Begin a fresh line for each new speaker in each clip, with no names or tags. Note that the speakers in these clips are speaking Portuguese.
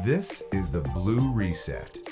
This is the Blue Reset.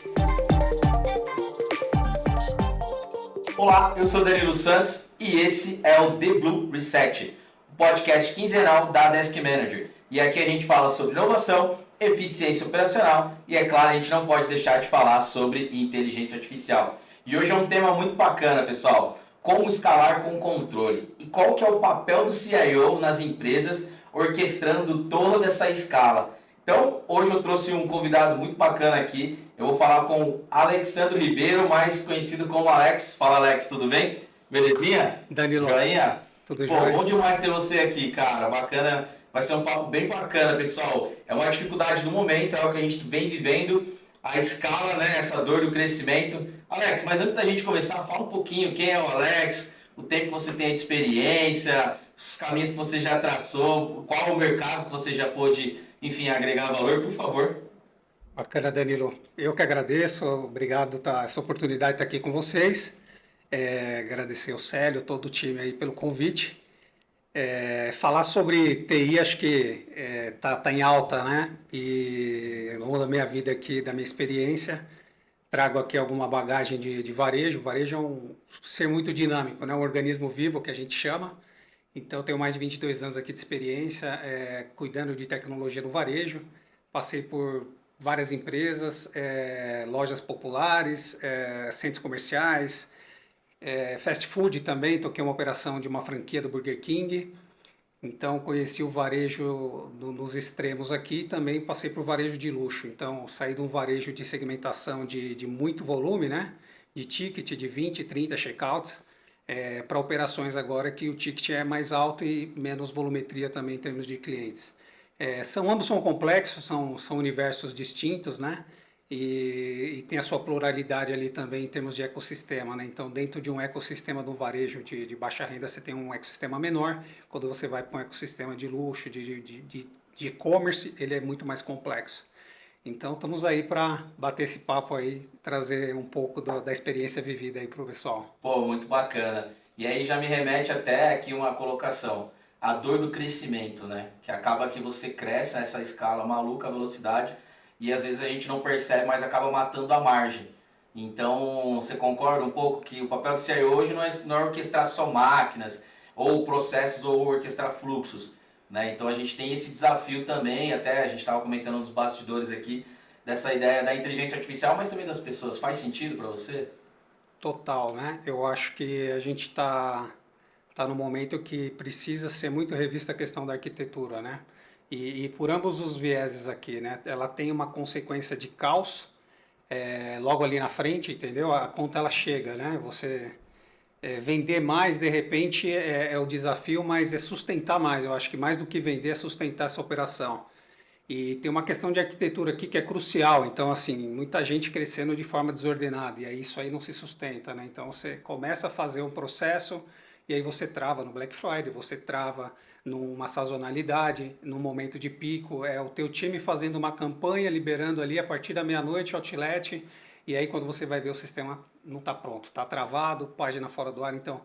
Olá, eu sou Danilo Santos e esse é o The Blue Reset, o podcast quinzenal da Desk Manager. E aqui a gente fala sobre inovação, eficiência operacional e, é claro, a gente não pode deixar de falar sobre inteligência artificial. E hoje é um tema muito bacana, pessoal. Como escalar com controle e qual que é o papel do CIO nas empresas orquestrando toda essa escala. Então, hoje eu trouxe um convidado muito bacana aqui. Eu vou falar com o Alexandro Ribeiro, mais conhecido como Alex. Fala, Alex, tudo bem? Belezinha?
Danilo.
Joinha?
Tudo
Pô,
jóia?
bom demais ter você aqui, cara. Bacana. Vai ser um papo bem bacana, pessoal. É uma dificuldade do momento, é o que a gente vem vivendo. A escala, né? Essa dor do crescimento. Alex, mas antes da gente começar, fala um pouquinho quem é o Alex, o tempo que você tem de experiência, os caminhos que você já traçou, qual o mercado que você já pôde, enfim, agregar valor, por favor.
Bacana, Danilo. Eu que agradeço, obrigado essa oportunidade de estar aqui com vocês. Agradecer ao Célio, todo o time aí pelo convite. Falar sobre TI acho que tá em alta, né? E ao longo da minha vida aqui, da minha experiência, trago aqui alguma bagagem de varejo. O varejo é um ser muito dinâmico, né? Um organismo vivo que a gente chama. Então, eu tenho mais de 22 anos aqui de experiência, cuidando de tecnologia no varejo. Passei por várias empresas, lojas populares, centros comerciais, fast food também. Toquei uma operação de uma franquia do Burger King. Então, conheci o varejo nos extremos aqui e também passei por varejo de luxo. Então, saí de um varejo de segmentação de muito volume, né? De ticket de 20, 30 checkouts, para operações agora que o ticket é mais alto e menos volumetria também em termos de clientes. Ambos são complexos, são universos distintos, né? E tem a sua pluralidade ali também em termos de ecossistema, né? Então, dentro de um ecossistema do varejo de baixa renda, você tem um ecossistema menor. Quando você vai para um ecossistema de luxo, de e-commerce, ele é muito mais complexo. Então, estamos aí para bater esse papo aí, trazer um pouco da experiência vivida aí para o pessoal.
Pô, muito bacana. E aí já me remete até aqui uma colocação. A dor do crescimento, né? Que acaba que você cresce nessa escala maluca, a velocidade, e às vezes a gente não percebe, mas acaba matando a margem. Então, você concorda um pouco que o papel do CIO hoje não é orquestrar só máquinas, ou processos, ou orquestrar fluxos, né? Então, a gente tem esse desafio também, até a gente estava comentando nos bastidores aqui, dessa ideia da inteligência artificial, mas também das pessoas. Faz sentido para você?
Total, né? Eu acho que a gente tá no momento que precisa ser muito revista a questão da arquitetura, né? E por ambos os vieses aqui, né? Ela tem uma consequência de caos logo ali na frente, entendeu? A conta ela chega, né? Você vender mais de repente é o desafio, mas é sustentar mais. Eu acho que mais do que vender é sustentar essa operação. E tem uma questão de arquitetura aqui que é crucial. Então, assim, muita gente crescendo de forma desordenada e aí isso aí não se sustenta, né? Então, você começa a fazer um processo e aí você trava no Black Friday, você trava numa sazonalidade, num momento de pico. É o teu time fazendo uma campanha, liberando ali a partir da meia-noite, outlet, e aí quando você vai ver o sistema não está pronto, está travado, página fora do ar. Então,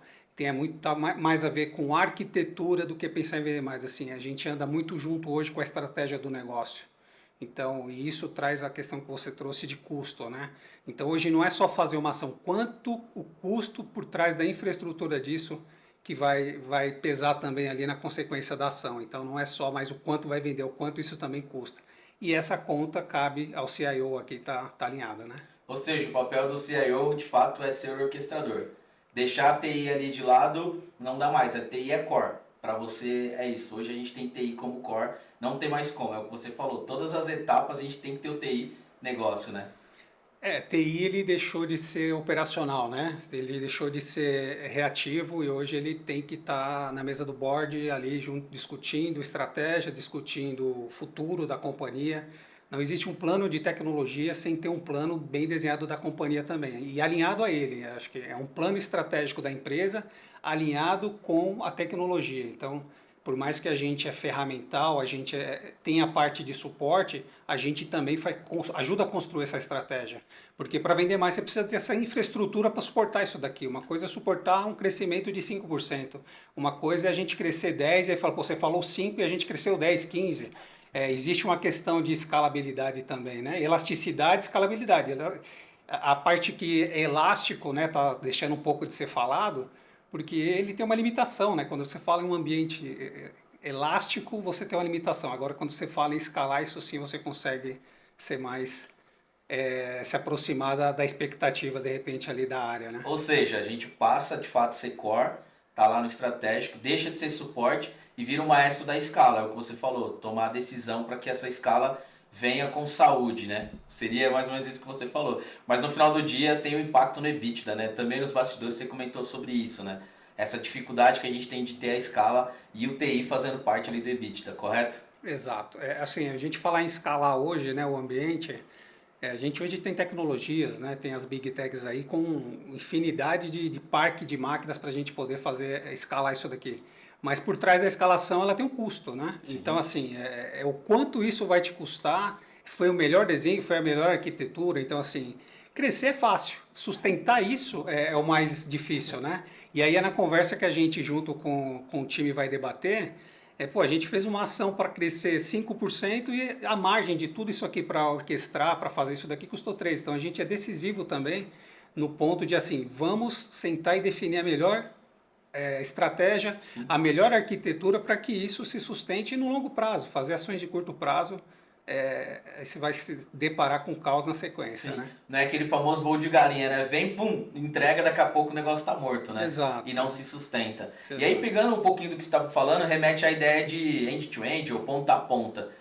tá mais a ver com arquitetura do que pensar em vender mais. Assim, a gente anda muito junto hoje com a estratégia do negócio. Então, e isso traz a questão que você trouxe de custo, né? Então, hoje não é só fazer uma ação, quanto o custo por trás da infraestrutura disso que vai pesar também ali na consequência da ação. Então, não é só mais o quanto vai vender, o quanto isso também custa. E essa conta cabe ao CIO aqui, tá alinhada, né?
Ou seja, o papel do CIO de fato é ser o orquestrador. Deixar a TI ali de lado não dá mais, a TI é core. Para você é isso. Hoje a gente tem TI como core, não tem mais como, é o que você falou. Todas as etapas a gente tem que ter o TI negócio, né?
TI ele deixou de ser operacional, né? Ele deixou de ser reativo e hoje ele tem que estar na mesa do board ali junto, discutindo estratégia, discutindo o futuro da companhia. Não existe um plano de tecnologia sem ter um plano bem desenhado da companhia também e alinhado a ele. Acho que é um plano estratégico da empresa alinhado com a tecnologia. Então, por mais que a gente é ferramental, a gente tem a parte de suporte, a gente também ajuda a construir essa estratégia. Porque para vender mais você precisa ter essa infraestrutura para suportar isso daqui. Uma coisa é suportar um crescimento de 5%. Uma coisa é a gente crescer 10% e aí fala, pô, você falou 5% e a gente cresceu 10, 15%. Existe uma questão de escalabilidade também, né? Elasticidade e escalabilidade. A parte que é elástico, né, tá deixando um pouco de ser falado, porque ele tem uma limitação, né? Quando você fala em um ambiente elástico, você tem uma limitação. Agora, quando você fala em escalar, isso sim você consegue ser mais, se aproximar da expectativa, de repente, ali da área, né?
Ou seja, a gente passa de fato a ser core, tá lá no estratégico, deixa de ser suporte e vira o maestro da escala, é o que você falou, tomar a decisão para que essa escala venha com saúde, né? Seria mais ou menos isso que você falou. Mas no final do dia tem o impacto no EBITDA, né? Também nos bastidores você comentou sobre isso, né? Essa dificuldade que a gente tem de ter a escala e o TI fazendo parte ali do EBITDA, correto?
Exato. Assim, a gente falar em escalar hoje, né, o ambiente, a gente hoje tem tecnologias, né, tem as Big Techs aí com infinidade de parque de máquinas para a gente poder fazer, escalar isso daqui. Mas por trás da escalação ela tem um custo, né?
Sim.
Então, assim, o quanto isso vai te custar, foi o melhor desenho, foi a melhor arquitetura, então, assim, crescer é fácil, sustentar isso é o mais difícil, né? E aí é na conversa que a gente, junto com o time, vai debater, pô, a gente fez uma ação para crescer 5% e a margem de tudo isso aqui para orquestrar, para fazer isso daqui custou 3%. Então a gente é decisivo também no ponto de assim, vamos sentar e definir a melhor estratégia,
Sim.
a melhor arquitetura para que isso se sustente no longo prazo. Fazer ações de curto prazo, você vai se deparar com caos na sequência,
Sim.
né?
Não é aquele famoso bolo de galinha, né? Vem, pum, entrega, daqui a pouco o negócio tá morto, né?
Exato.
E não se sustenta.
Exato.
E aí, pegando um pouquinho do que você estava falando, remete à ideia de end-to-end ou ponta a ponta.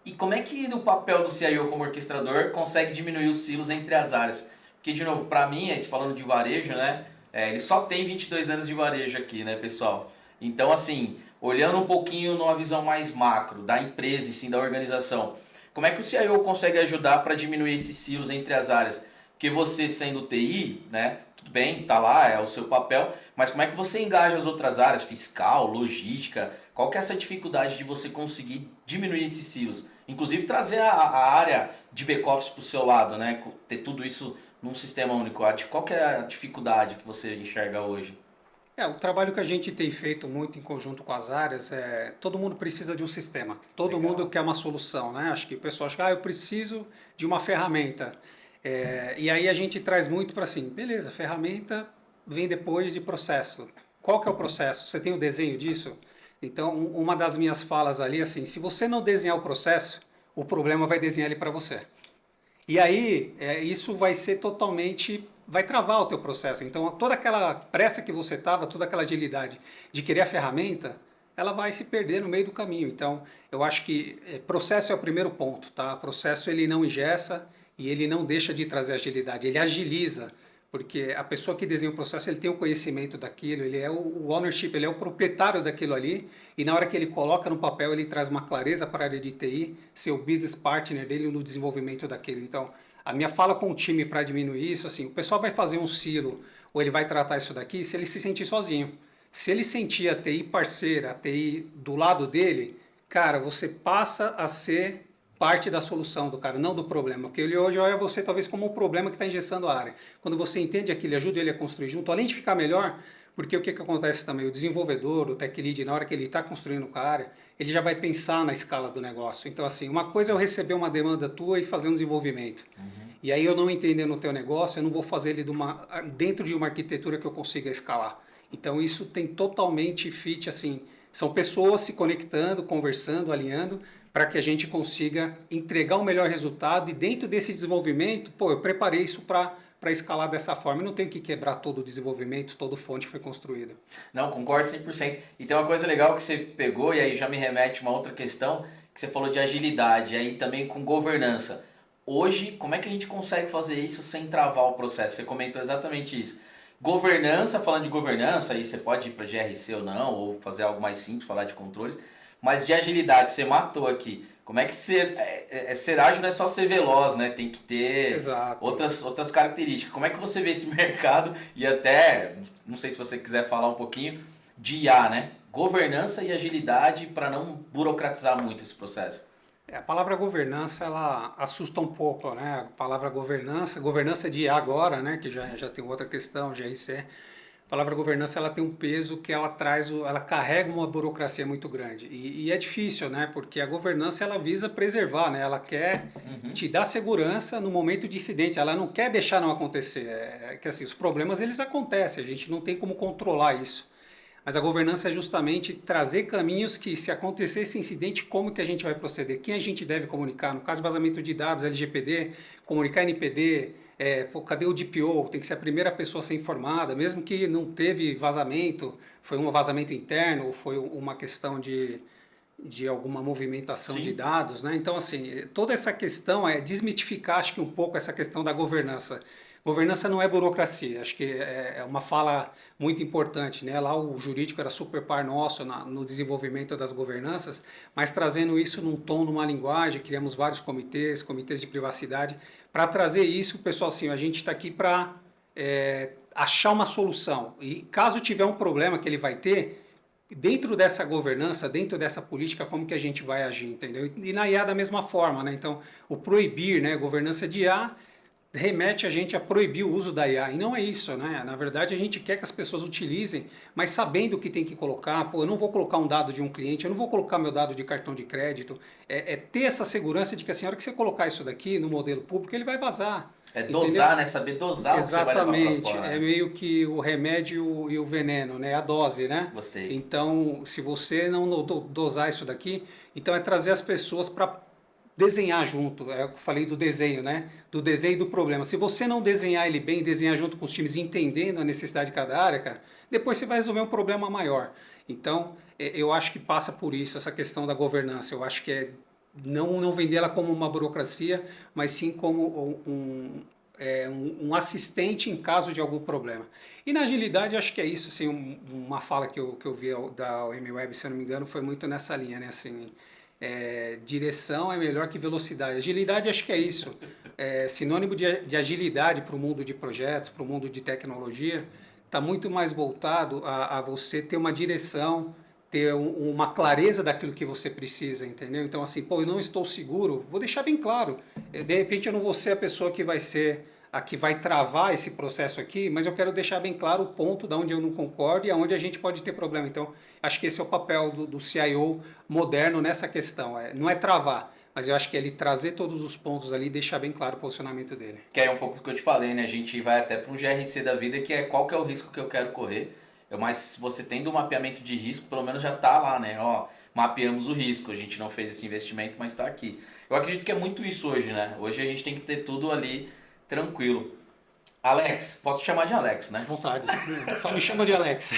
E como é que o papel do CIO como orquestrador consegue diminuir os silos entre as áreas? Porque, de novo, para mim, aí, falando de varejo, né? Ele só tem 22 anos de varejo aqui, né, pessoal? Então, assim, olhando um pouquinho numa visão mais macro da empresa e sim da organização, como é que o CIO consegue ajudar para diminuir esses silos entre as áreas? Porque você sendo TI, né, tudo bem, tá lá, é o seu papel, mas como é que você engaja as outras áreas, fiscal, logística? Qual que é essa dificuldade de você conseguir diminuir esses silos? Inclusive trazer a área de back-office para o seu lado, né, ter tudo isso num sistema único. Qual que é a dificuldade que você enxerga hoje?
O trabalho que a gente tem feito muito em conjunto com as áreas todo mundo precisa de um sistema, todo
Legal.
mundo quer uma solução, né? Acho que o pessoal acha que eu preciso de uma ferramenta. E aí a gente traz muito para assim, beleza, ferramenta vem depois de processo. Qual que é o processo? Você tem o desenho disso? Então, uma das minhas falas ali, assim, se você não desenhar o processo, o problema vai desenhar ele para você. E aí, isso vai ser totalmente, vai travar o teu processo. Então, toda aquela pressa que você estava, toda aquela agilidade de querer a ferramenta, ela vai se perder no meio do caminho. Então, eu acho que processo é o primeiro ponto, tá? Processo ele não engessa e ele não deixa de trazer agilidade, ele agiliza, porque a pessoa que desenha o processo, ele tem o conhecimento daquilo, ele é o ownership, ele é o proprietário daquilo ali, e na hora que ele coloca no papel, ele traz uma clareza para a área de TI, ser o business partner dele no desenvolvimento daquilo. Então, a minha fala com o time para diminuir isso, assim, o pessoal vai fazer um silo, ou ele vai tratar isso daqui, se ele se sentir sozinho. Se ele sentir a TI parceira, a TI do lado dele, cara, você passa a ser parte da solução do cara, não do problema. Porque ele hoje olha você talvez como um problema que está engessando a área. Quando você entende aquilo e ajuda ele a construir junto, além de ficar melhor, porque o que acontece também? O desenvolvedor, o tech lead, na hora que ele está construindo com a área, ele já vai pensar na escala do negócio. Então, assim, uma coisa é eu receber uma demanda tua e fazer um desenvolvimento. E aí eu não entendendo o teu negócio, eu não vou fazer ele dentro de uma arquitetura que eu consiga escalar. Então, isso tem totalmente fit, assim, são pessoas se conectando, conversando, alinhando, para que a gente consiga entregar o melhor resultado e dentro desse desenvolvimento, pô, eu preparei isso para escalar dessa forma. Eu não tenho que quebrar todo o desenvolvimento, toda a fonte que foi construída.
Não, concordo 100%. E tem uma coisa legal que você pegou, e aí já me remete a uma outra questão, que você falou de agilidade, e aí também com governança. Hoje, como é que a gente consegue fazer isso sem travar o processo? Você comentou exatamente isso. Governança, falando de governança, aí você pode ir para GRC ou não, ou fazer algo mais simples, falar de controles, mas de agilidade, você matou aqui. Como é que ser ágil não é só ser veloz, né? Tem que ter
Exato.
outras características. Como é que você vê esse mercado e até, não sei se você quiser falar um pouquinho, de IA, né? Governança e agilidade para não burocratizar muito esse processo.
A palavra governança, ela assusta um pouco, né? A palavra governança de IA agora, né? Que já tem outra questão, GRC. palavra governança ela tem um peso que ela traz, ela carrega uma burocracia muito grande e é difícil, né? Porque a governança ela visa preservar, né? Ela quer te dar segurança no momento de incidente, ela não quer deixar não acontecer. É que assim, os problemas eles acontecem, a gente não tem como controlar isso. Mas a governança é justamente trazer caminhos que, se acontecer esse incidente, como que a gente vai proceder? Quem a gente deve comunicar? No caso de vazamento de dados, LGPD, comunicar NPD, cadê o DPO? Tem que ser a primeira pessoa a ser informada, mesmo que não teve vazamento, foi um vazamento interno ou foi uma questão de alguma movimentação de
Sim.
dados, né? Então, assim, toda essa questão é desmitificar, acho que um pouco essa questão da governança. Governança não é burocracia, acho que é uma fala muito importante, né? Lá o jurídico era super par nosso no desenvolvimento das governanças, mas trazendo isso num tom, numa linguagem, criamos vários comitês de privacidade, para trazer isso, pessoal, assim, a gente está aqui para achar uma solução. E caso tiver um problema que ele vai ter, dentro dessa governança, dentro dessa política, como que a gente vai agir, entendeu? E na IA da mesma forma, né? Então, o proibir, né? Governança de IA remete a gente a proibir o uso da IA. E não é isso, né? Na verdade, a gente quer que as pessoas utilizem, mas sabendo o que tem que colocar. Pô, eu não vou colocar um dado de um cliente, eu não vou colocar meu dado de cartão de crédito. É ter essa segurança de que assim, a hora que você colocar isso daqui no modelo público, ele vai vazar.
É
Entendeu?
dosar, né? Saber dosar o que você vai levar para
Exatamente,
fora.
é
Né?
meio que o remédio e o veneno, né? A dose, né?
Gostei.
Então, se você não dosar isso daqui, então é trazer as pessoas para desenhar junto. Eu falei do desenho, né? Do desenho do problema. Se você não desenhar ele bem, desenhar junto com os times, entendendo a necessidade de cada área, cara, depois você vai resolver um problema maior. Então, eu acho que passa por isso, essa questão da governança. Eu acho que é não vender ela como uma burocracia, mas sim como um assistente em caso de algum problema. E na agilidade, eu acho que é isso, assim, uma fala que eu vi da OMWeb, se eu não me engano, foi muito nessa linha, né, assim, direção é melhor que velocidade. Agilidade, acho que é isso, sinônimo de agilidade para o mundo de projetos, para o mundo de tecnologia, está muito mais voltado a você ter uma direção, ter uma clareza daquilo que você precisa, entendeu? Então, assim, pô, eu não estou seguro, vou deixar bem claro. De repente, eu não vou ser a pessoa que vai ser a que vai travar esse processo aqui, mas eu quero deixar bem claro o ponto de onde eu não concordo e aonde a gente pode ter problema. Então, acho que esse é o papel do CIO moderno nessa questão. Não é travar, mas eu acho que é ele trazer todos os pontos ali e deixar bem claro o posicionamento dele.
Que é um pouco do que eu te falei, né? A gente vai até para um GRC da vida, que é qual que é o risco que eu quero correr. Mas você tendo um mapeamento de risco, pelo menos já tá lá, né? Ó, mapeamos o risco, a gente não fez esse investimento, mas está aqui. Eu acredito que é muito isso hoje, né? Hoje a gente tem que ter tudo ali tranquilo. Alex, posso te chamar de Alex, né?
À vontade. Só me chama de Alex.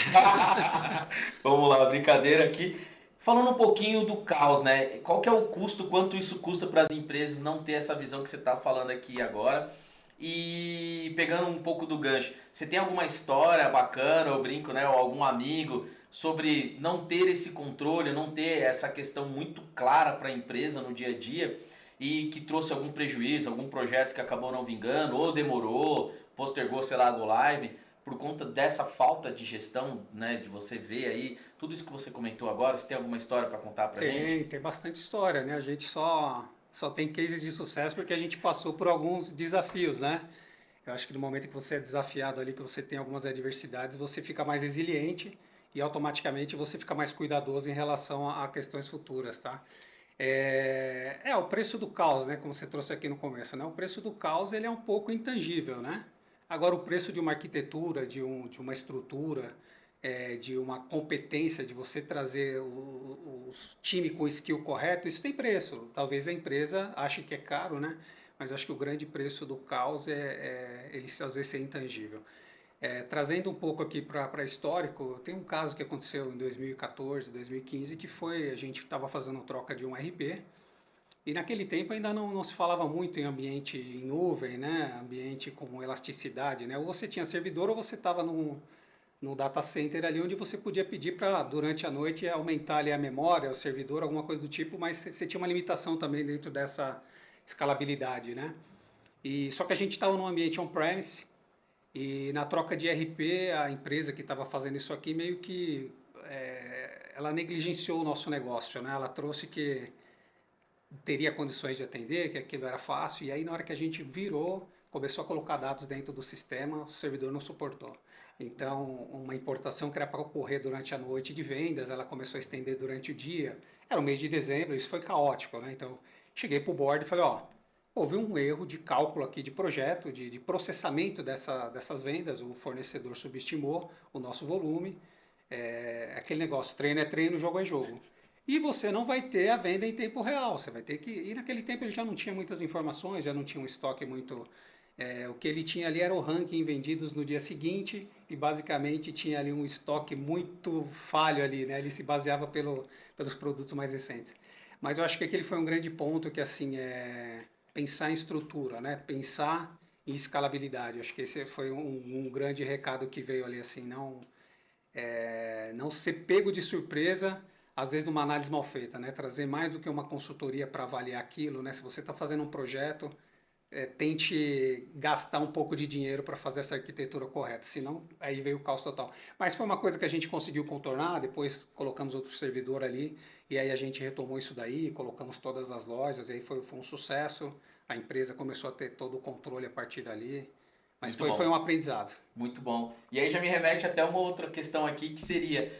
Vamos lá, brincadeira aqui. Falando um pouquinho do caos, né? Qual que é o custo, quanto isso custa para as empresas não ter essa visão que você está falando aqui agora? E pegando um pouco do gancho, você tem alguma história bacana, eu brinco, né? Ou algum amigo sobre não ter esse controle, não ter essa questão muito clara para a empresa no dia a dia e que trouxe algum prejuízo, algum projeto que acabou não vingando, ou demorou, postergou, sei lá, go live, por conta dessa falta de gestão, né? De você ver aí tudo isso que você comentou agora. Você tem alguma história para contar para gente?
Tem bastante história, né? A gente só tem cases de sucesso porque a gente passou por alguns desafios, né? Eu acho que no momento que você é desafiado ali, que você tem algumas adversidades, você fica mais resiliente e automaticamente você fica mais cuidadoso em relação a questões futuras, tá? O preço do caos, né? Como você trouxe aqui no começo, né? O preço do caos ele é um pouco intangível, né? Agora o preço de uma arquitetura, de uma estrutura, de uma competência, de você trazer o time com o skill correto, isso tem preço. Talvez a empresa ache que é caro, né? Mas acho que o grande preço do caos ele às vezes ser intangível. Trazendo um pouco aqui para histórico, tem um caso que aconteceu em 2014, 2015, que foi, a gente estava fazendo troca de um RP, e naquele tempo ainda não se falava muito em ambiente em nuvem, né? Ambiente com elasticidade, né? Ou você tinha servidor ou você estava no data center ali onde você podia pedir para durante a noite aumentar ali a memória, o servidor, alguma coisa do tipo, mas você tinha uma limitação também dentro dessa escalabilidade, né? E só que a gente estava num ambiente on-premise e na troca de RP a empresa que estava fazendo isso aqui meio que ela negligenciou o nosso negócio, né? Ela trouxe que teria condições de atender, que aquilo era fácil, e aí na hora que a gente virou, começou a colocar dados dentro do sistema, o servidor não suportou. Então, uma importação que era para ocorrer durante a noite de vendas, ela começou a estender durante o dia. Era o mês de dezembro, isso foi caótico, né? Então, cheguei para o board e falei, ó, houve um erro de cálculo aqui de projeto, de processamento dessas vendas, o fornecedor subestimou o nosso volume, aquele negócio, treino é treino, jogo é jogo. E você não vai ter a venda em tempo real, você vai ter que... E naquele tempo ele já não tinha muitas informações, já não tinha um estoque muito... o que ele tinha ali era o ranking vendidos no dia seguinte e basicamente tinha ali um estoque muito falho ali, né? Ele se baseava pelos produtos mais recentes. Mas eu acho que aquele foi um grande ponto que assim pensar em estrutura, né? Pensar em escalabilidade. Eu acho que esse foi um grande recado que veio ali assim, não ser pego de surpresa, às vezes numa análise mal feita, né? Trazer mais do que uma consultoria para avaliar aquilo, né? Se você está fazendo um projeto, tente gastar um pouco de dinheiro para fazer essa arquitetura correta, senão aí veio o caos total. Mas foi uma coisa que a gente conseguiu contornar, depois colocamos outro servidor ali, e aí a gente retomou isso daí, colocamos todas as lojas, e aí foi um sucesso, a empresa começou a ter todo o controle a partir dali, mas
Muito
foi
bom.
um aprendizado.
Muito bom. E aí já me remete até uma outra questão aqui que seria,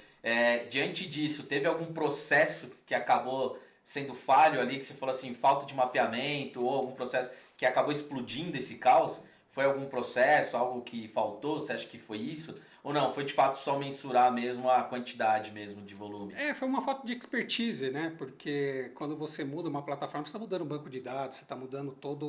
diante disso, teve algum processo que acabou sendo falho ali, que você falou assim, falta de mapeamento ou algum processo que acabou explodindo esse caos? Foi algum processo, algo que faltou? Você acha que foi isso? Ou não, foi de fato só mensurar mesmo a quantidade mesmo de volume?
Foi uma falta de expertise, né? Porque quando você muda uma plataforma, você está mudando um banco de dados, você está mudando todo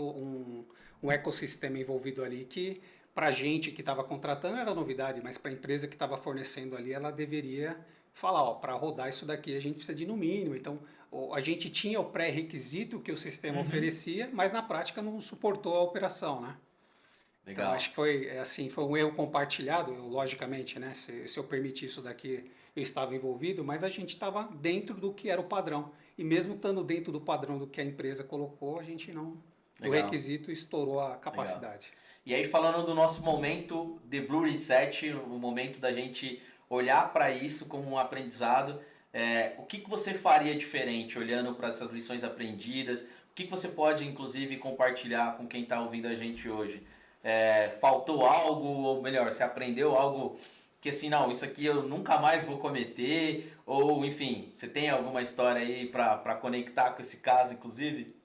um ecossistema envolvido ali que para a gente que estava contratando era novidade, mas para a empresa que estava fornecendo ali, ela deveria falar, ó, para rodar isso daqui a gente precisa de no mínimo. Então, a gente tinha o pré-requisito que o sistema oferecia, mas na prática não suportou a operação, né? Então, acho
Legal.
que foi um erro compartilhado, logicamente, né? Se eu permitir isso daqui, eu estava envolvido, mas a gente estava dentro do que era o padrão. E mesmo estando dentro do padrão do que a empresa colocou, a gente não, do
Legal.
requisito, estourou a
Legal.
capacidade.
E aí falando do nosso momento The Blue Reset, o momento da gente olhar para isso como um aprendizado, o que você faria diferente olhando para essas lições aprendidas? O que você pode inclusive compartilhar com quem está ouvindo a gente hoje? Faltou algo, ou melhor, você aprendeu algo que assim, não, isso aqui eu nunca mais vou cometer, ou enfim, você tem alguma história aí para conectar com esse caso, inclusive?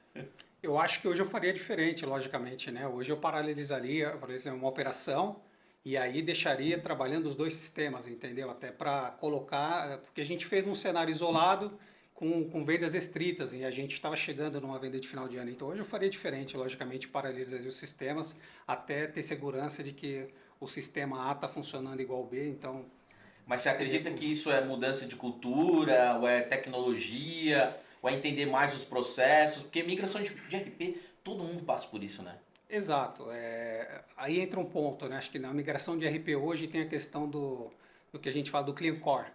Eu acho que hoje eu faria diferente, logicamente, né? Hoje eu paralisaria, por exemplo, uma operação e aí deixaria trabalhando os dois sistemas, entendeu? Até para colocar, porque a gente fez num cenário isolado com vendas restritas e a gente estava chegando numa venda de final de ano. Então hoje eu faria diferente, logicamente, paralisaria os sistemas até ter segurança de que o sistema A está funcionando igual o B, então
Mas você
teria
acredita que isso é mudança de cultura, ou é tecnologia, ou é entender mais os processos? Porque migração de RP, todo mundo passa por isso, né?
exato. Aí entra um ponto, né? Acho que na migração de RP hoje tem a questão do que a gente fala do Clean Core.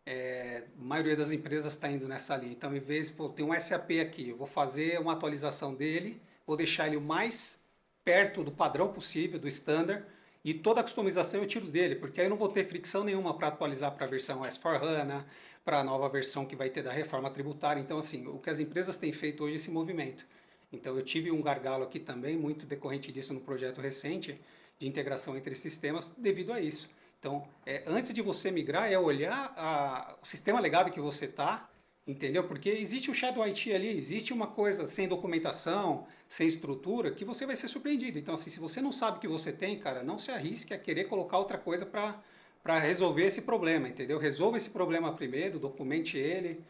A maioria das empresas está indo nessa linha. Então, em vez, pô, tem um SAP aqui, eu vou fazer uma atualização dele, vou deixar ele o mais perto do padrão possível, do standard, e toda a customização eu tiro dele, porque aí eu não vou ter fricção nenhuma para atualizar para a versão S4HANA, para a nova versão que vai ter da reforma tributária. Então, assim, o que as empresas têm feito hoje é esse movimento. Então, eu tive um gargalo aqui também, muito decorrente disso no projeto recente, de integração entre sistemas, devido a isso. Então, antes de você migrar, é olhar o sistema legado que você está, entendeu? Porque existe um Shadow IT ali, existe uma coisa sem documentação, sem estrutura, que você vai ser surpreendido. Então, assim, se você não sabe o que você tem, cara, não se arrisque a querer colocar outra coisa para resolver esse problema, entendeu? Resolva esse problema primeiro, documente ele,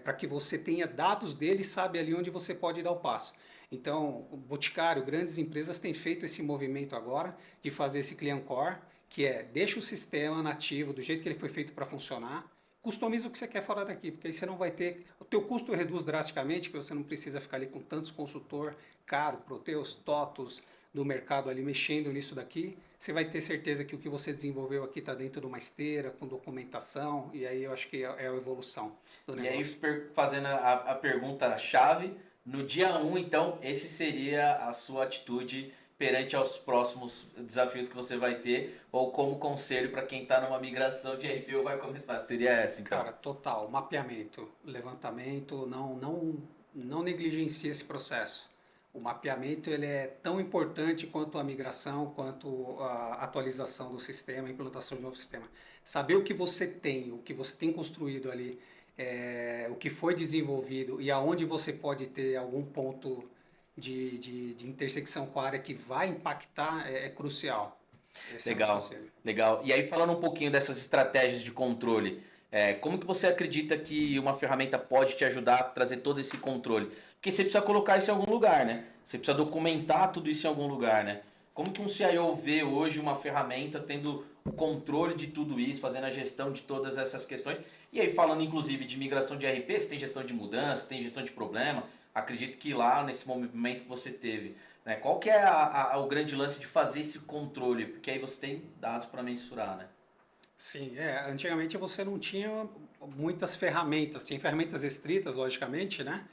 para que você tenha dados dele e sabe ali onde você pode dar o passo. Então, o Boticário, grandes empresas têm feito esse movimento agora de fazer esse Client Core, que deixa o sistema nativo do jeito que ele foi feito para funcionar, customiza o que você quer fora daqui, porque aí você não vai ter, o teu custo reduz drasticamente, porque você não precisa ficar ali com tantos consultor caro, Proteus, TOTUS do mercado ali mexendo nisso daqui, você vai ter certeza que o que você desenvolveu aqui está dentro de uma esteira, com documentação, e aí eu acho que é a evolução do
E aí,
negócio.
fazendo a pergunta-chave, no dia um, então, esse seria a sua atitude perante aos próximos desafios que você vai ter, ou como conselho para quem está numa migração de RP ou vai começar? Seria essa, então?
Cara, total, mapeamento, levantamento, não negligencie esse processo. O mapeamento ele é tão importante quanto a migração, quanto a atualização do sistema, a implantação de novo sistema. Saber o que você tem, o que você tem construído ali, o que foi desenvolvido e aonde você pode ter algum ponto de intersecção com a área que vai impactar é crucial. Esse é o
Legal,
raciocínio.
legal. E aí falando um pouquinho dessas estratégias de controle, como que você acredita que uma ferramenta pode te ajudar a trazer todo esse controle? Porque você precisa colocar isso em algum lugar, né? Você precisa documentar tudo isso em algum lugar, né? Como que um CIO vê hoje uma ferramenta tendo o controle de tudo isso, fazendo a gestão de todas essas questões? E aí falando inclusive de migração de RP, você tem gestão de mudança, tem gestão de problema. Acredito que lá nesse movimento que você teve, né? Qual que é o grande lance de fazer esse controle? Porque aí você tem dados para mensurar, né?
Sim, antigamente você não tinha muitas ferramentas, tinha ferramentas restritas, logicamente, né?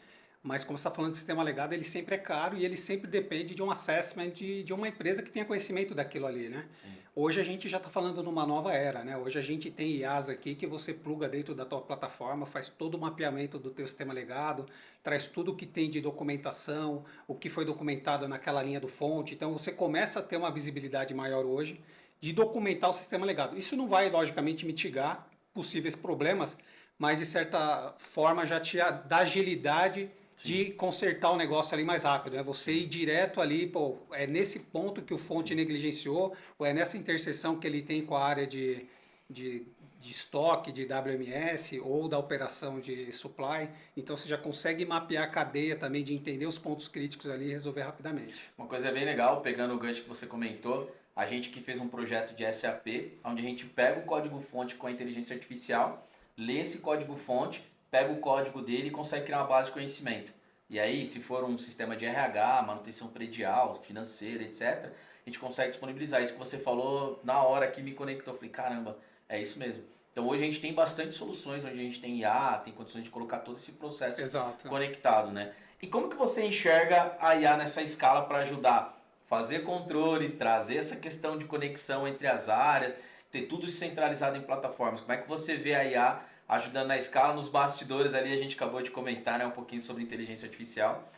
Mas como você está falando de sistema legado, ele sempre é caro e ele sempre depende de um assessment de uma empresa que tenha conhecimento daquilo ali, né?
Sim.
Hoje a gente já está falando numa nova era, né? Hoje a gente tem IAs aqui que você pluga dentro da tua plataforma, faz todo o mapeamento do teu sistema legado, traz tudo o que tem de documentação, o que foi documentado naquela linha do fonte. Então você começa a ter uma visibilidade maior hoje de documentar o sistema legado. Isso não vai, logicamente, mitigar possíveis problemas, mas de certa forma já te dá agilidade de consertar o negócio ali mais rápido. É você ir direto ali, pô, é nesse ponto que o fonte negligenciou, ou é nessa interseção que ele tem com a área de, de estoque, de WMS, ou da operação de supply. Então você já consegue mapear a cadeia também, de entender os pontos críticos ali e resolver rapidamente.
Uma coisa bem legal, pegando o gancho que você comentou, a gente que fez um projeto de SAP, onde a gente pega o código-fonte com a inteligência artificial, lê esse código-fonte, pega o código dele e consegue criar uma base de conhecimento. E aí, se for um sistema de RH, manutenção predial, financeira, etc., a gente consegue disponibilizar. Isso que você falou na hora que me conectou. Eu falei, caramba, é isso mesmo. Então hoje a gente tem bastante soluções onde a gente tem IA, tem condições de colocar todo esse processo
Exato.
conectado, né? E como que você enxerga a IA nessa escala para ajudar? Fazer controle, trazer essa questão de conexão entre as áreas, ter tudo centralizado em plataformas. Como é que você vê a IA ajudando na escala? Nos bastidores ali a gente acabou de comentar, né, um pouquinho sobre inteligência artificial.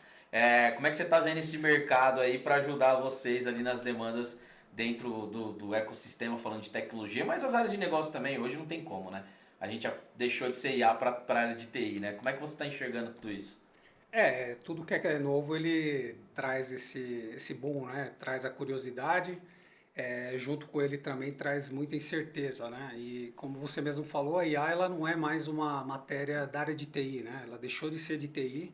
Como é que você está vendo esse mercado aí para ajudar vocês ali nas demandas dentro do ecossistema, falando de tecnologia, mas as áreas de negócio também, hoje não tem como, né? A gente já deixou de ser IA para a área de TI, né? Como é que você está enxergando tudo isso?
Tudo que é novo ele traz esse boom, né? Traz a curiosidade, junto com ele também traz muita incerteza, né? E como você mesmo falou, a IA ela não é mais uma matéria da área de TI, né? Ela deixou de ser de TI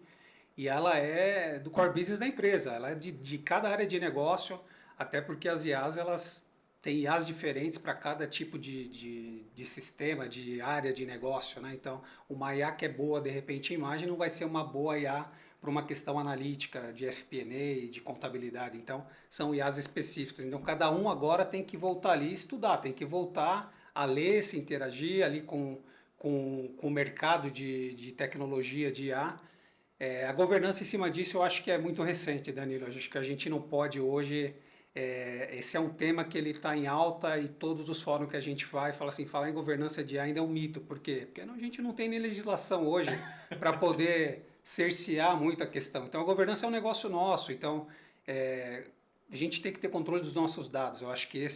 e ela é do core business da empresa, ela é de cada área de negócio, até porque as IAs elas têm IAs diferentes para cada tipo de sistema, de área de negócio, né? Então, uma IA que é boa de repente em imagem não vai ser uma boa IA para uma questão analítica de FP&A, de contabilidade. Então, são IAs específicas. Então, cada um agora tem que voltar ali e estudar, tem que voltar a ler, se interagir ali com o mercado de tecnologia de IA. A governança em cima disso eu acho que é muito recente, Danilo. Acho que a gente não pode hoje. Esse é um tema que ele está em alta e todos os fóruns que a gente vai fala assim, falar em governança de IA ainda é um mito. Por quê? Porque a gente não tem nem legislação hoje para poder cercear muito a questão. Então a governança é um negócio nosso. Então a gente tem que ter controle dos nossos dados. Eu acho que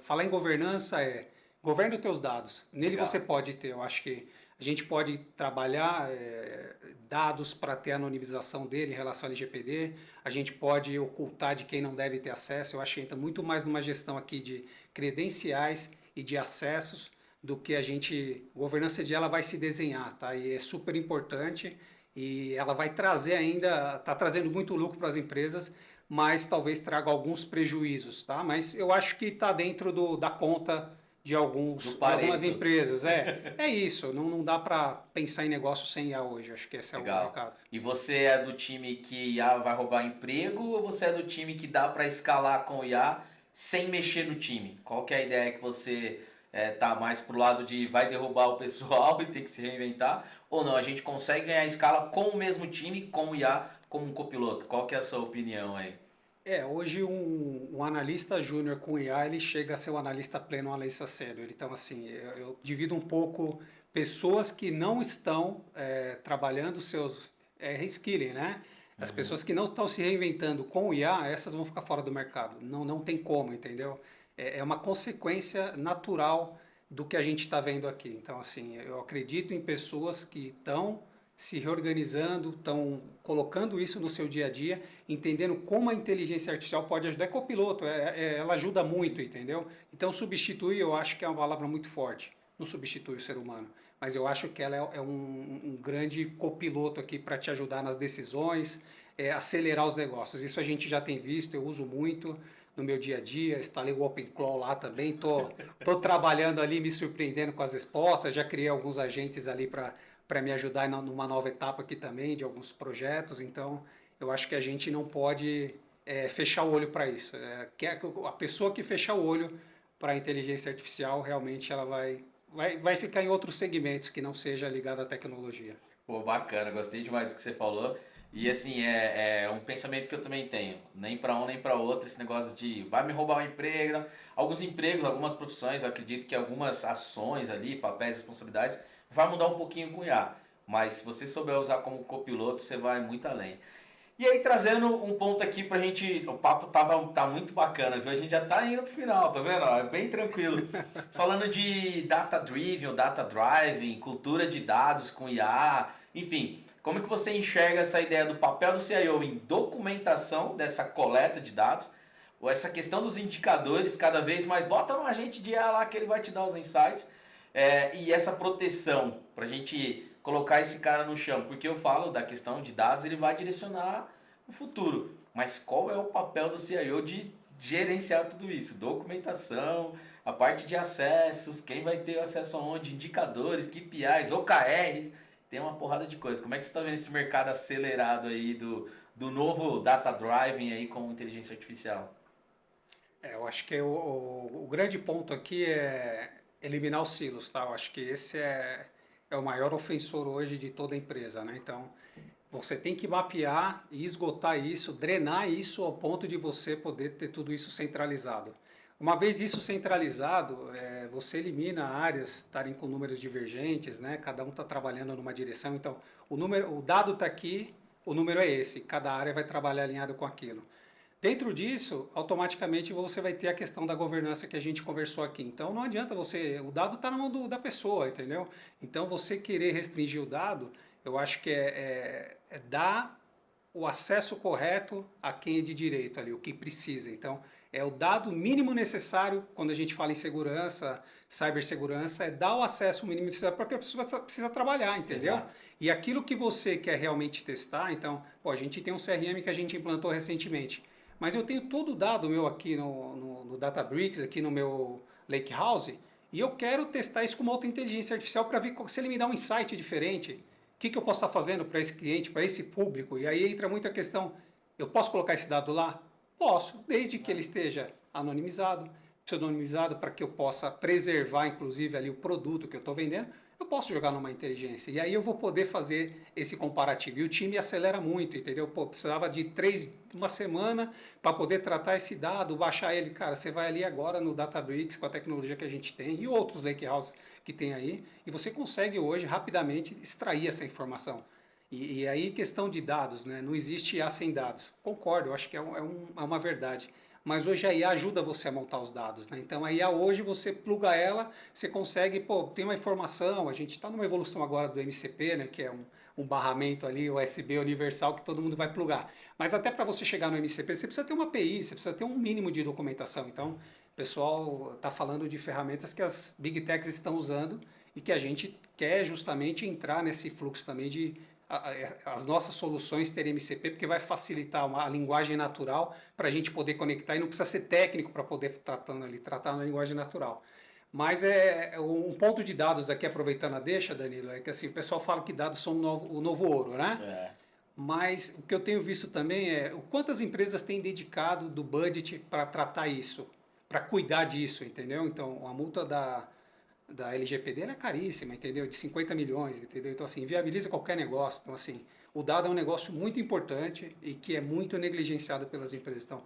falar em governança governe os teus dados. Nele
Legal.
você pode ter. Eu acho que a gente pode trabalhar dados para ter a anonimização dele em relação ao LGPD, a gente pode ocultar de quem não deve ter acesso. Eu acho que entra muito mais numa gestão aqui de credenciais e de acessos do que a gente... Governança de ela vai se desenhar, tá? E é super importante e ela vai trazer ainda, está trazendo muito lucro para as empresas, mas talvez traga alguns prejuízos, tá? Mas eu acho que está dentro da conta de algumas empresas. É isso, não dá para pensar em negócio sem IA hoje, acho que esse é o
Legal.
recado.
E você é do time que IA vai roubar emprego ou você é do time que dá para escalar com o IA sem mexer no time? Qual que é a ideia que você tá mais pro lado de vai derrubar o pessoal e ter que se reinventar? Ou não, a gente consegue ganhar escala com o mesmo time, com o IA, como um copiloto? Qual que é a sua opinião aí?
Hoje um analista júnior com IA, ele chega a ser um analista pleno, um analista sênior. Então, assim, eu divido um pouco pessoas que não estão trabalhando seus reskilling, né? As pessoas que não estão se reinventando com o IA, essas vão ficar fora do mercado. Não tem como, entendeu? É uma consequência natural do que a gente está vendo aqui. Então, assim, eu acredito em pessoas que estão se reorganizando, estão colocando isso no seu dia a dia, entendendo como a inteligência artificial pode ajudar. É copiloto, ela ajuda muito, entendeu? Então, substituir, eu acho que é uma palavra muito forte. Não substitui o ser humano, mas eu acho que ela é um grande copiloto aqui para te ajudar nas decisões, acelerar os negócios. Isso a gente já tem visto, eu uso muito no meu dia a dia, instalei o OpenClaw lá também, tô trabalhando ali, me surpreendendo com as respostas, já criei alguns agentes ali para me ajudar numa nova etapa aqui também, de alguns projetos, então eu acho que a gente não pode fechar o olho para isso. A pessoa que fechar o olho para a inteligência artificial, realmente ela vai ficar em outros segmentos que não seja ligado à tecnologia.
Pô, bacana, gostei demais do que você falou. E assim, é um pensamento que eu também tenho. Nem para um, nem para outro, esse negócio de vai me roubar um emprego. Não. Alguns empregos, algumas profissões, eu acredito que algumas ações ali, papéis, responsabilidades, vai mudar um pouquinho com o IA. Mas se você souber usar como copiloto, você vai muito além. E aí, trazendo um ponto aqui pra gente. O papo tá muito bacana, viu? A gente já tá indo pro final, tá vendo? É bem tranquilo. Falando de data driven, data driving, cultura de dados com IA, enfim. Como que você enxerga essa ideia do papel do CIO em documentação dessa coleta de dados? Ou essa questão dos indicadores, cada vez mais, bota no agente de IA lá que ele vai te dar os insights. E essa proteção, para a gente colocar esse cara no chão. Porque eu falo da questão de dados, ele vai direcionar o futuro. Mas qual é o papel do CIO de gerenciar tudo isso? Documentação, a parte de acessos, quem vai ter acesso aonde, indicadores, KPIs, OKRs, tem uma porrada de coisa. Como é que você está vendo esse mercado acelerado aí do novo data driving aí com inteligência artificial?
Eu acho que o grande ponto aqui é eliminar os silos, tá? Eu acho que esse é o maior ofensor hoje de toda empresa, né? Então, você tem que mapear e esgotar isso, drenar isso ao ponto de você poder ter tudo isso centralizado. Uma vez isso centralizado, você elimina áreas estarem com números divergentes, né? Cada um está trabalhando numa direção, então o dado está aqui, o número é esse, cada área vai trabalhar alinhado com aquilo. Dentro disso, automaticamente você vai ter a questão da governança que a gente conversou aqui. Então não adianta o dado está na mão da pessoa, entendeu? Então você querer restringir o dado, eu acho que é dar o acesso correto a quem é de direito ali, o que precisa. Então é o dado mínimo necessário quando a gente fala em segurança, cibersegurança, é dar o acesso mínimo necessário para que a pessoa precisa trabalhar, entendeu?
Exato.
E aquilo que você quer realmente testar, então, a gente tem um CRM que a gente implantou recentemente. Mas eu tenho todo o dado meu aqui no Databricks, aqui no meu Lakehouse, e eu quero testar isso com uma outra inteligência artificial para ver se ele me dá um insight diferente. O que eu posso estar fazendo para esse cliente, para esse público? E aí entra muito a questão, eu posso colocar esse dado lá? Posso, desde que ele esteja anonimizado, pseudonimizado para que eu possa preservar, inclusive, ali o produto que eu estou vendendo, eu posso jogar numa inteligência. E aí eu vou poder fazer esse comparativo. E o time acelera muito, entendeu? Pô, precisava de uma semana para poder tratar esse dado, baixar ele. Cara, você vai ali agora no Databricks com a tecnologia que a gente tem e outros Lakehouse que tem aí, e você consegue hoje rapidamente extrair essa informação. E aí, questão de dados, né? Não existe IA sem dados. Concordo, eu acho que é uma verdade. Mas hoje a IA ajuda você a montar os dados, né? Então a IA hoje você pluga ela, você consegue, tem uma informação, a gente está numa evolução agora do MCP, né? Que é um barramento ali, USB universal que todo mundo vai plugar. Mas até para você chegar no MCP, você precisa ter uma API, você precisa ter um mínimo de documentação. Então o pessoal está falando de ferramentas que as Big Techs estão usando e que a gente quer justamente entrar nesse fluxo também de as nossas soluções terem MCP, porque vai facilitar a linguagem natural para a gente poder conectar e não precisa ser técnico para poder tratar na linguagem natural. Mas um ponto de dados aqui, aproveitando a deixa, Danilo, é que assim, o pessoal fala que dados são o novo ouro, né? Mas o que eu tenho visto também é o quantas empresas têm dedicado do budget para tratar isso, para cuidar disso, entendeu? Então, a multa da LGPD ela é caríssima, entendeu? De 50 milhões, entendeu? Então, assim, viabiliza qualquer negócio. Então, assim, o dado é um negócio muito importante e que é muito negligenciado pelas empresas. Então,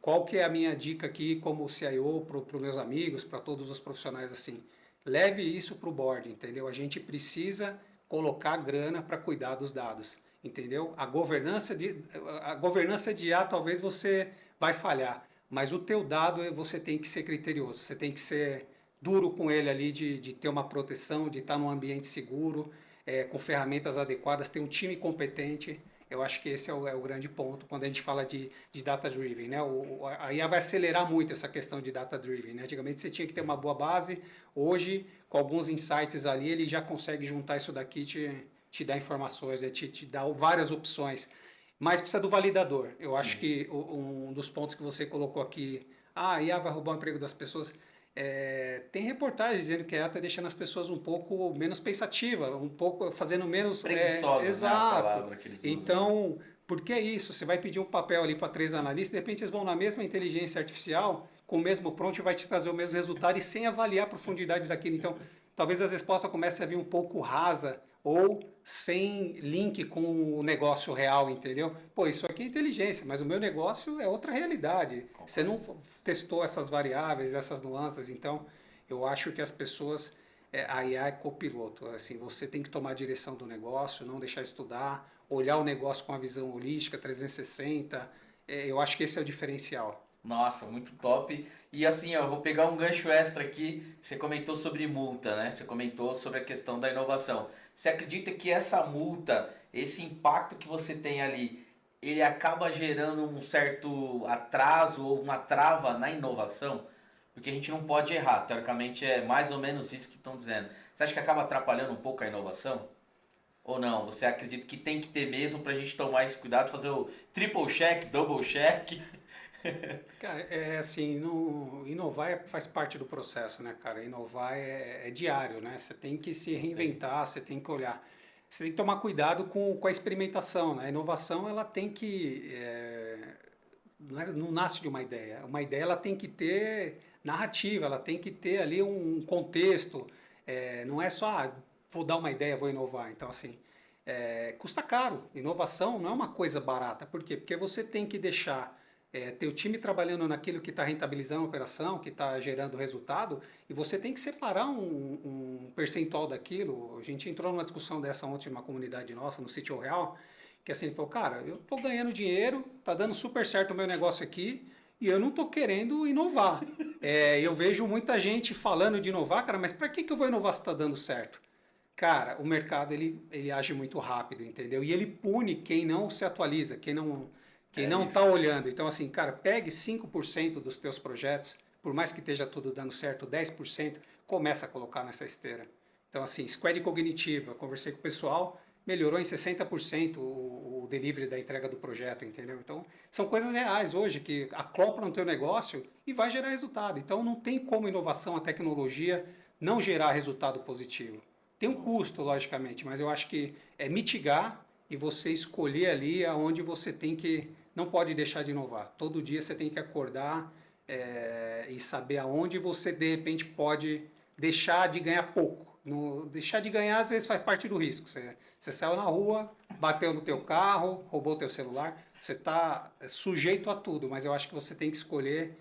qual que é a minha dica aqui como CIO para os meus amigos, para todos os profissionais, assim? Leve isso para o board, entendeu? A gente precisa colocar grana para cuidar dos dados. entendeu? A governança de IA talvez você vai falhar, mas o teu dado você tem que ser criterioso, você tem que ser duro com ele ali de ter uma proteção, de estar num ambiente seguro, com ferramentas adequadas, ter um time competente. Eu acho que esse é o grande ponto quando a gente fala de data-driven, né? A IA vai acelerar muito essa questão de data-driven, né? Antigamente você tinha que ter uma boa base, hoje, com alguns insights ali, ele já consegue juntar isso daqui e te dar informações, né? Te dar várias opções. Mas precisa do validador. Eu acho
Sim.
que um dos pontos que você colocou aqui, a IA vai roubar o emprego das pessoas, tem reportagens dizendo que a IA está deixando as pessoas um pouco menos pensativas, um pouco fazendo menos.
Preguiçosas, né? A
Exato.
palavra que eles usam, né?
Então, por que isso? Você vai pedir um papel ali para 3 analistas, de repente eles vão na mesma inteligência artificial, com o mesmo prompt, e vai te trazer o mesmo resultado e sem avaliar a profundidade daquilo. Então, talvez as respostas comecem a vir um pouco rasa ou sem link com o negócio real, entendeu? Pô, isso aqui é inteligência, mas o meu negócio é outra realidade. Você não testou essas variáveis, essas nuances, então eu acho que as pessoas, a IA é copiloto, assim, você tem que tomar a direção do negócio, não deixar estudar, olhar o negócio com a visão holística, 360, eu acho que esse é o diferencial.
Nossa, muito top. E assim, ó, eu vou pegar um gancho extra aqui. Você comentou sobre multa, né? Você comentou sobre a questão da inovação. Você acredita que essa multa, esse impacto que você tem ali, ele acaba gerando um certo atraso ou uma trava na inovação? Porque a gente não pode errar. Teoricamente é mais ou menos isso que estão dizendo. Você acha que acaba atrapalhando um pouco a inovação? Ou não? Você acredita que tem que ter mesmo para a gente tomar esse cuidado, fazer o triple check, double check?
Cara, assim, inovar faz parte do processo, né, cara? Inovar é diário, né? Você tem que se
Gostei.
reinventar, você tem que olhar. Você tem que tomar cuidado com a experimentação, né? A inovação, ela tem que... não nasce de uma ideia. Uma ideia, ela tem que ter narrativa, ela tem que ter ali um contexto. Não é só, vou dar uma ideia, vou inovar. Então, assim, custa caro. Inovação não é uma coisa barata. Por quê? Porque você tem que deixar teu time trabalhando naquilo que está rentabilizando a operação, que está gerando resultado, e você tem que separar um percentual daquilo. A gente entrou numa discussão dessa ontem numa comunidade nossa, no Sítio Real, que assim, ele falou, cara, eu estou ganhando dinheiro, está dando super certo o meu negócio aqui, e eu não estou querendo inovar. Eu vejo muita gente falando de inovar, cara, mas para que eu vou inovar se está dando certo? Cara, o mercado ele age muito rápido, entendeu? E ele pune quem não se atualiza, quem
É
não está
isso.
olhando. Então, assim, cara, pegue 5% dos teus projetos, por mais que esteja tudo dando certo, 10%, começa a colocar nessa esteira. Então, assim, squad cognitiva, conversei com o pessoal, melhorou em 60% o delivery da entrega do projeto, entendeu? Então, são coisas reais hoje que acoplam no teu negócio e vai gerar resultado. Então, não tem como inovação, a tecnologia, não gerar resultado positivo. Tem um
Nossa.
custo, logicamente, mas eu acho que é mitigar e você escolher ali aonde você tem que, não pode deixar de inovar. Todo dia você tem que acordar e saber aonde você de repente pode deixar de ganhar pouco. Deixar de ganhar às vezes faz parte do risco. Você saiu na rua, bateu no teu carro, roubou teu celular, você está sujeito a tudo, mas eu acho que você tem que escolher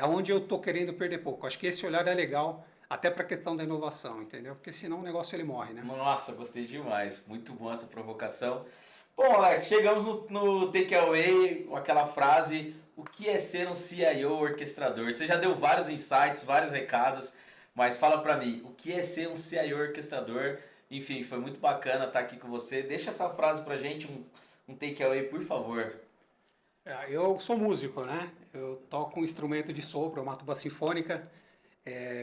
aonde eu estou querendo perder pouco. Acho que esse olhar é legal até para a questão da inovação, entendeu? Porque senão o negócio ele morre, né?
Nossa, gostei demais. Muito bom essa provocação. Bom, Alex, chegamos no takeaway, aquela frase: o que é ser um CIO orquestrador? Você já deu vários insights, vários recados, mas fala pra mim, o que é ser um CIO orquestrador? Enfim, foi muito bacana estar aqui com você. Deixa essa frase pra gente, um takeaway, por favor.
Eu sou músico, né? Eu toco um instrumento de sopro, uma tuba sinfônica,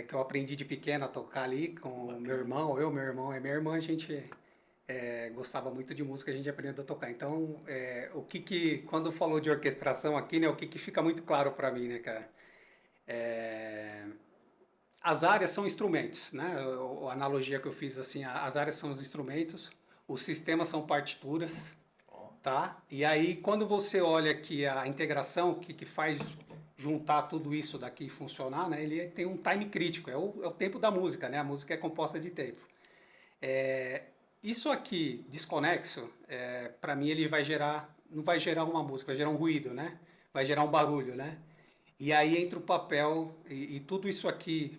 que eu aprendi de pequeno a tocar ali com o meu
Bacana.
irmão. Meu irmão e minha irmã, a gente gostava muito de música, a gente aprendeu a tocar. Então, quando falou de orquestração aqui, né, o que fica muito claro para mim, né, cara? É, as áreas são instrumentos, né? A analogia que eu fiz assim, as áreas são os instrumentos, os sistemas são partituras,
Ó,
tá? E aí, quando você olha que a integração, que faz juntar tudo isso daqui e funcionar, né? Ele tem um time crítico, é o tempo da música, né? A música é composta de tempo. Isso aqui, desconexo, para mim ele não vai gerar uma música, vai gerar um ruído, né? Vai gerar um barulho, né? E aí entra o papel e tudo isso aqui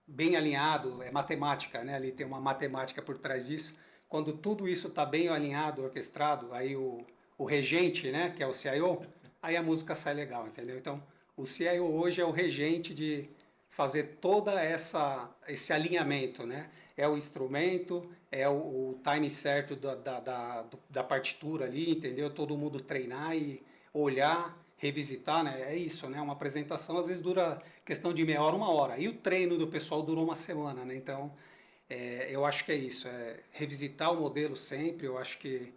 bem alinhado, é matemática, né? Ali tem uma matemática por trás disso. quando tudo isso está bem alinhado, orquestrado, aí o regente, né, que é o CIO, aí a música sai legal, entendeu? Então, o CIO hoje é o regente de fazer toda esse alinhamento, né? É o instrumento, é o time certo da partitura ali, entendeu? Todo mundo treinar e olhar, revisitar, né? É isso, né? Uma apresentação às vezes dura questão de meia hora, uma hora. E o treino do pessoal durou uma semana, né? Então, eu acho que é isso, é revisitar o modelo sempre. Eu acho que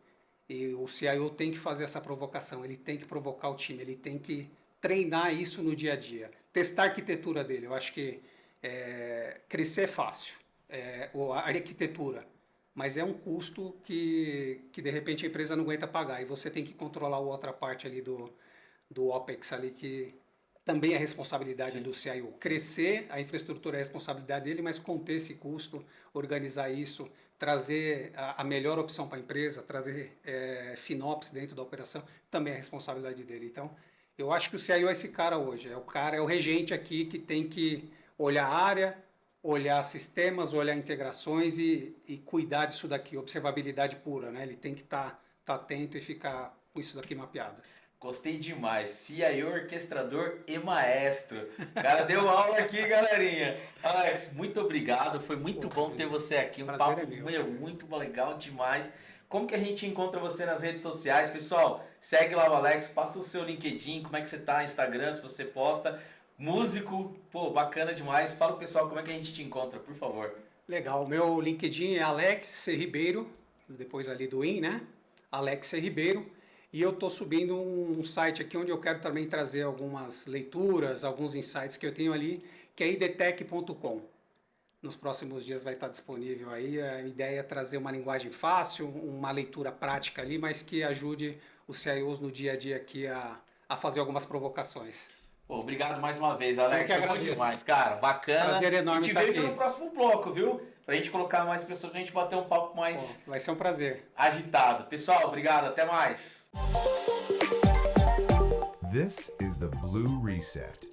o CIO tem que fazer essa provocação, ele tem que provocar o time, ele tem que treinar isso no dia a dia, testar a arquitetura dele. Eu acho que crescer é fácil, a arquitetura, mas é um custo que de repente a empresa não aguenta pagar e você tem que controlar a outra parte ali do OPEX ali que também é responsabilidade
Sim.
do CIO. Crescer, a infraestrutura é responsabilidade dele, mas conter esse custo, organizar isso, trazer a melhor opção para a empresa, trazer FinOps dentro da operação, também é responsabilidade dele. Então, eu acho que o CIO é esse cara hoje, é o regente aqui que tem que olhar a área, olhar sistemas, olhar integrações e cuidar disso daqui, observabilidade pura, né? Ele tem que estar atento e ficar com isso daqui mapeado.
Gostei demais. CIO, orquestrador e maestro. O cara deu aula aqui, galerinha. Alex, muito obrigado. Foi muito bom ter você aqui. Um
Prazer
papo
é meu.
muito legal demais. Como que a gente encontra você nas redes sociais? Pessoal, segue lá o Alex, passa o seu LinkedIn, como é que você tá, Instagram, se você posta. Músico, pô, bacana demais. Fala pro pessoal como é que a gente te encontra, por favor.
Legal, meu LinkedIn é Alex C. Ribeiro, depois ali do IN, né? Alex C. Ribeiro. E eu estou subindo um site aqui onde eu quero também trazer algumas leituras, alguns insights que eu tenho ali, que é idtech.com. Nos próximos dias vai estar disponível aí. A ideia é trazer uma linguagem fácil, uma leitura prática ali, mas que ajude os CIOs no dia a dia aqui a fazer algumas provocações.
Pô, obrigado mais uma vez, Alex.
Eu que
Foi bom
agradeço.
demais, cara. Bacana.
Prazer enorme
E te
estar
vejo
aqui.
no próximo bloco, viu? Pra gente colocar mais pessoas, pra gente bater um papo mais
Bom, vai ser um prazer.
agitado. Pessoal, obrigado. Até mais.
This is the Blue Reset.